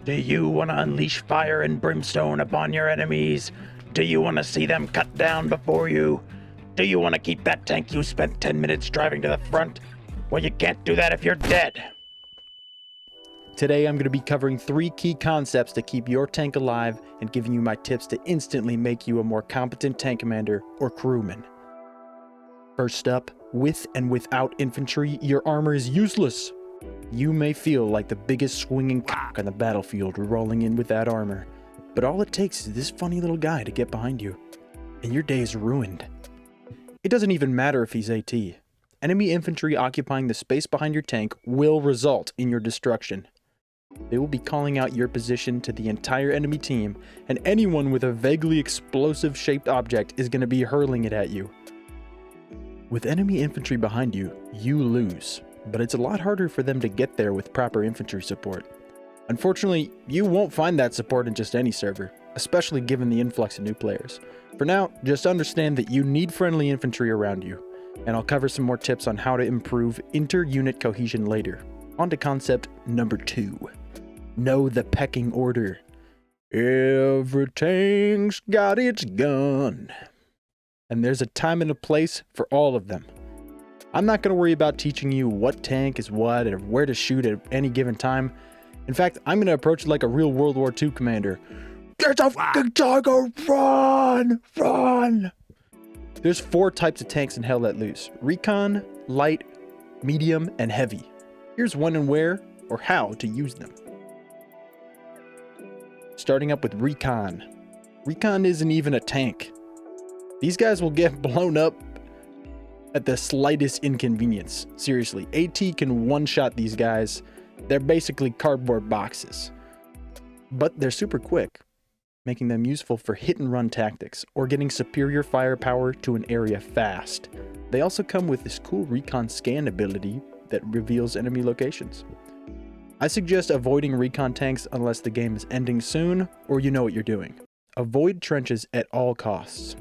Do you want to unleash fire and brimstone upon your enemies? Do you want to see them cut down before you? Do you want to keep that tank you spent 10 minutes driving to the front? Well, you can't do that if you're dead. Today I'm going to be covering 3 key concepts to keep your tank alive and giving you my tips to instantly make you a more competent tank commander or crewman. First up, with and without infantry, your armor is useless. You may feel like the biggest swinging cock on the battlefield rolling in with that armor, but all it takes is this funny little guy to get behind you, and your day is ruined. It doesn't even matter if he's AT. Enemy infantry occupying the space behind your tank will result in your destruction. They will be calling out your position to the entire enemy team, and anyone with a vaguely explosive-shaped object is going to be hurling it at you. With enemy infantry behind you, you lose, but it's a lot harder for them to get there with proper infantry support. Unfortunately, you won't find that support in just any server, especially given the influx of new players. For now, just understand that you need friendly infantry around you, and I'll cover some more tips on how to improve inter-unit cohesion later. On to concept number 2. Know the pecking order. Every tank's got its gun. And there's a time and a place for all of them. I'm not going to worry about teaching you what tank is what and where to shoot at any given time. In fact, I'm going to approach it like a real World War II commander. Get a fucking tiger! Run! Run! There's 4 types of tanks in Hell Let Loose. Recon, light, medium, and heavy. Here's when and where, or how to use them. Starting up with Recon. Recon isn't even a tank. These guys will get blown up at the slightest inconvenience. Seriously, AT can one-shot these guys. They're basically cardboard boxes. But they're super quick, making them useful for hit-and-run tactics, or getting superior firepower to an area fast. They also come with this cool Recon scan ability that reveals enemy locations. I suggest avoiding recon tanks unless the game is ending soon or you know what you're doing. Avoid trenches at all costs.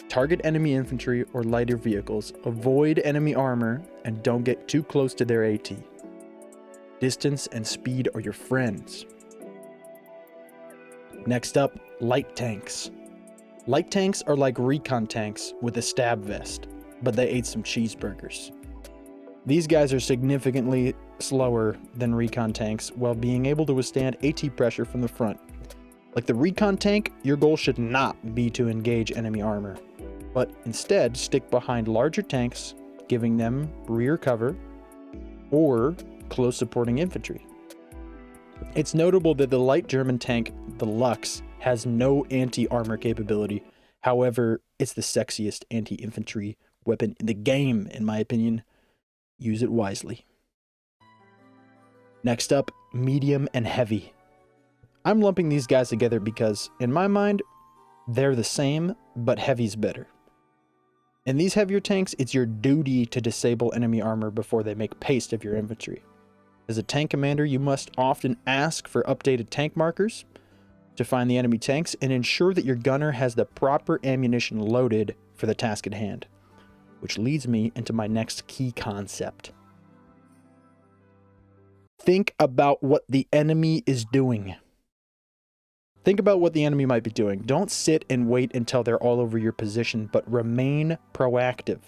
Target enemy infantry or lighter vehicles, avoid enemy armor, and don't get too close to their AT. Distance and speed are your friends. Next up, light tanks. Light tanks are like recon tanks with a stab vest, but they ate some cheeseburgers. These guys are significantly slower than recon tanks while being able to withstand AT pressure from the front. Like the recon tank, your goal should not be to engage enemy armor, but instead stick behind larger tanks, giving them rear cover or close supporting infantry. It's notable that the light German tank, the Lux, has no anti-armor capability. However, it's the sexiest anti-infantry weapon in the game, in my opinion. Use it wisely. Next up, medium and heavy. I'm lumping these guys together because, in my mind, they're the same, but heavy's better. In these heavier tanks, it's your duty to disable enemy armor before they make paste of your infantry. As a tank commander, you must often ask for updated tank markers to find the enemy tanks and ensure that your gunner has the proper ammunition loaded for the task at hand. Which leads me into my next key concept. Think about what the enemy is doing. Think about what the enemy might be doing. Don't sit and wait until they're all over your position, but remain proactive.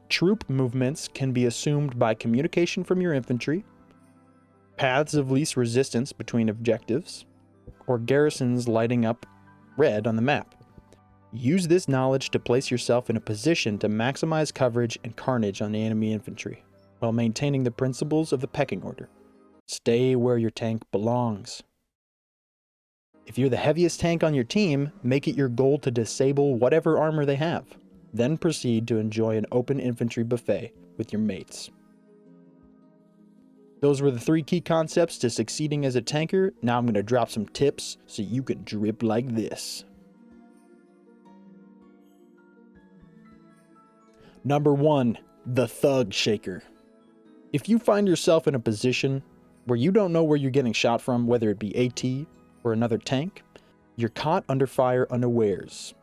Troop movements can be assumed by communication from your infantry, paths of least resistance between objectives, or garrisons lighting up red on the map. Use this knowledge to place yourself in a position to maximize coverage and carnage on the enemy infantry, while maintaining the principles of the pecking order. Stay where your tank belongs. If you're the heaviest tank on your team, make it your goal to disable whatever armor they have. Then proceed to enjoy an open infantry buffet with your mates. Those were the 3 key concepts to succeeding as a tanker. Now I'm going to drop some tips so you can drip like this. Number 1, the thug shaker. If you find yourself in a position where you don't know where you're getting shot from, whether it be AT or another tank, you're caught under fire unawares.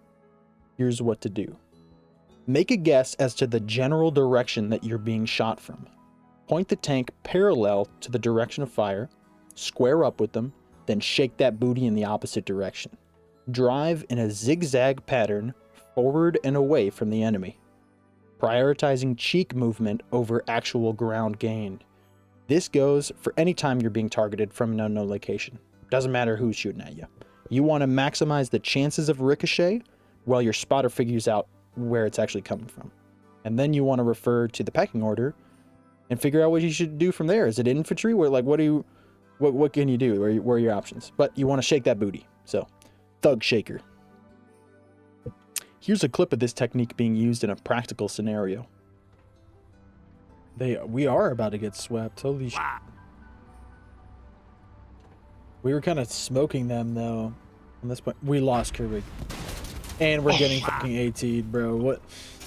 Here's what to do. Make a guess as to the general direction that you're being shot from. Point the tank parallel to the direction of fire, square up with them, then shake that booty in the opposite direction. Drive in a zigzag pattern forward and away from the enemy, prioritizing cheek movement over actual ground gain. This goes for any time you're being targeted from an unknown location. Doesn't matter who's shooting at you. You want to maximize the chances of ricochet while your spotter figures out where it's actually coming from. And then you want to refer to the pecking order and figure out what you should do from there. Is it infantry? What can you do? Where are your options? But you want to shake that booty. So, thug shaker. Here's a clip of this technique being used in a practical scenario. We are about to get swept. Holy shit. We were kind of smoking them, though. On this point, we lost Kirby. And we're getting fucking AT'd, bro. What?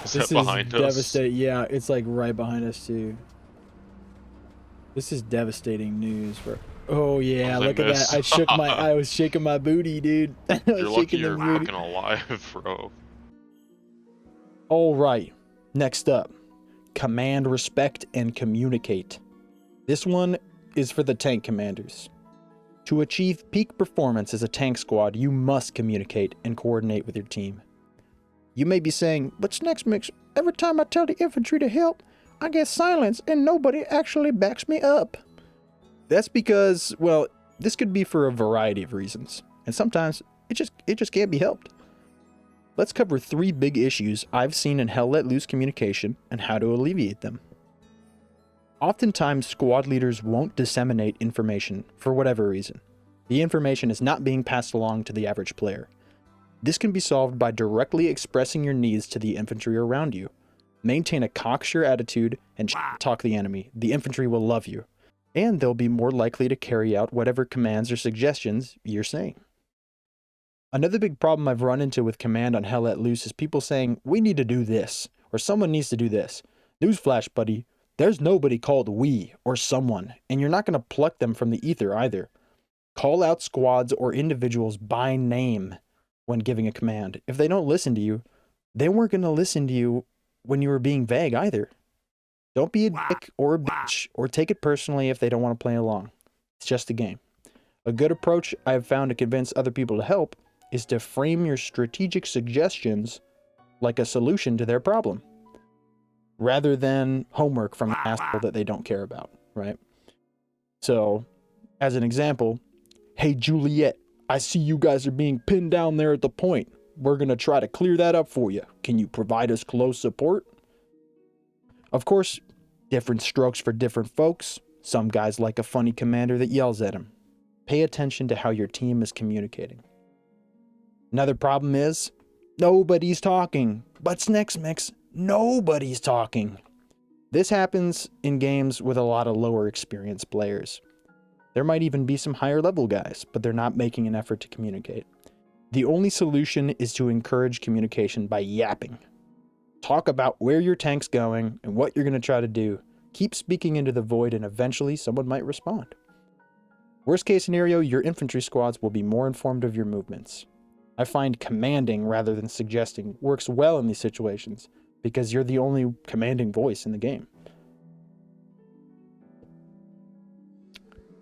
Is This that behind is us? devastating. Yeah, it's like right behind us, too. This is devastating news for... Oh, yeah, Oh, they look at missed. that. I was shaking my booty, dude. I was You're lucky shaking the you're booty. fucking alive, bro. All right, next up, command, respect, and communicate. This one is for the tank commanders. To achieve peak performance as a tank squad, you must communicate and coordinate with your team. You may be saying, but next mix, every time I tell the infantry to help, I get silence and nobody actually backs me up. That's because, well, this could be for a variety of reasons, and sometimes it just can't be helped. Let's cover 3 big issues I've seen in Hell Let Loose communication and how to alleviate them. Oftentimes, squad leaders won't disseminate information for whatever reason. The information is not being passed along to the average player. This can be solved by directly expressing your needs to the infantry around you. Maintain a cocksure attitude and talk the enemy. The infantry will love you, and they'll be more likely to carry out whatever commands or suggestions you're saying. Another big problem I've run into with command on Hell Let Loose is people saying, we need to do this, or someone needs to do this. Newsflash, buddy, there's nobody called we or someone, and you're not going to pluck them from the ether either. Call out squads or individuals by name when giving a command. If they don't listen to you, they weren't going to listen to you when you were being vague either. Don't be a dick or a bitch, or take it personally if they don't want to play along. It's just a game. A good approach I have found to convince other people to help is to frame your strategic suggestions like a solution to their problem, rather than homework from an asshole that they don't care about, right? So, as an example, hey Juliet, I see you guys are being pinned down there at the point. We're going to try to clear that up for you. Can you provide us close support? Of course, different strokes for different folks. Some guys like a funny commander that yells at them. Pay attention to how your team is communicating. Another problem is, nobody's talking. What's next, Mix? Nobody's talking. This happens in games with a lot of lower experienced players. There might even be some higher level guys, but they're not making an effort to communicate. The only solution is to encourage communication by yapping. Talk about where your tank's going and what you're going to try to do. Keep speaking into the void and eventually someone might respond. Worst case scenario, your infantry squads will be more informed of your movements. I find commanding rather than suggesting works well in these situations because you're the only commanding voice in the game.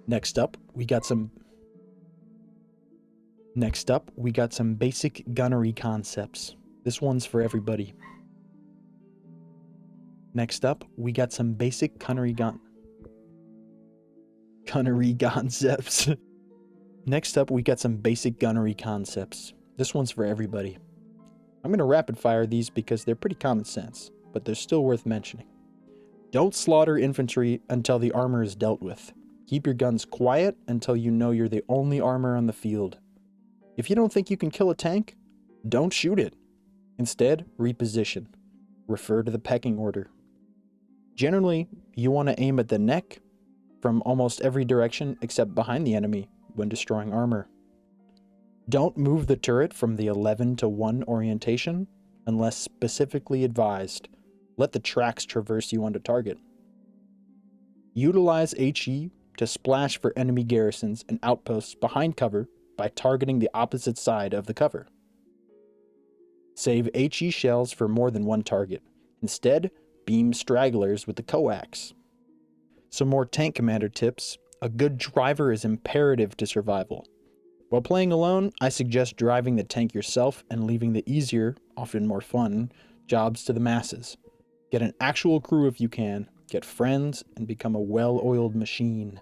Next up, we got some basic gunnery concepts. This one's for everybody. Next up, we got some basic gunnery concepts. Next up, we got some basic gunnery concepts. This one's for everybody. I'm going to rapid fire these because they're pretty common sense, but they're still worth mentioning. Don't slaughter infantry until the armor is dealt with. Keep your guns quiet until you know you're the only armor on the field. If you don't think you can kill a tank, don't shoot it. Instead, reposition. Refer to the pecking order. Generally, you want to aim at the neck from almost every direction except behind the enemy when destroying armor. Don't move the turret from the 11 to 1 orientation unless specifically advised. Let the tracks traverse you onto target. Utilize HE to splash for enemy garrisons and outposts behind cover by targeting the opposite side of the cover. Save HE shells for more than one target. Instead, beam stragglers with the coax. Some more tank commander tips A good driver is imperative to survival. While playing alone, I suggest driving the tank yourself and leaving the easier, often more fun, jobs to the masses. Get an actual crew if you can, get friends, and become a well-oiled machine.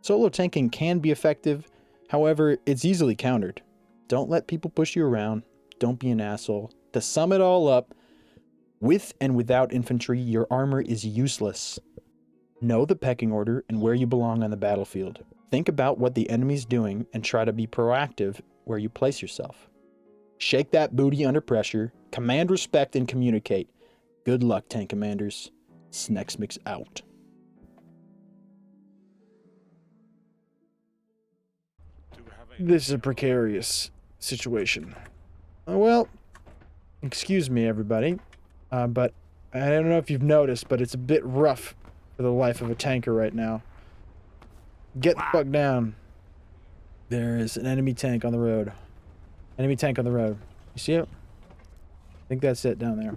Solo tanking can be effective, however, it's easily countered. Don't let people push you around, don't be an asshole. To sum it all up, with and without infantry, your armor is useless. Know the pecking order and where you belong on the battlefield. Think about what the enemy's doing and try to be proactive where you place yourself. Shake that booty under pressure, command respect, and communicate. Good luck, tank commanders. Snexmix out. This is a precarious situation. Well, excuse me, everybody, but I don't know if you've noticed, but it's a bit rough for the life of a tanker right now. Get the fuck down. There is an enemy tank on the road. Enemy tank on the road. You see it? I think that's it down there.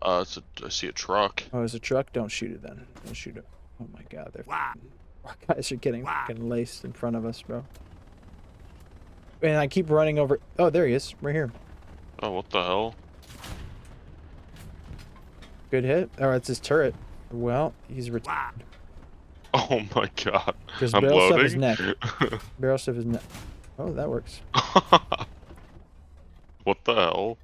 I see a truck. Oh, it's a truck? Don't shoot it then. Don't shoot it. Oh my god, they're guys are getting fucking laced in front of us, bro. And I keep running over. Oh, there he is, right here. Oh, what the hell? Good hit. Oh, it's his turret. Well, he's retired. Oh my god. Just I'm barrel stuff his loading. neck. Barrel stuff his neck. Oh, that works. What the hell?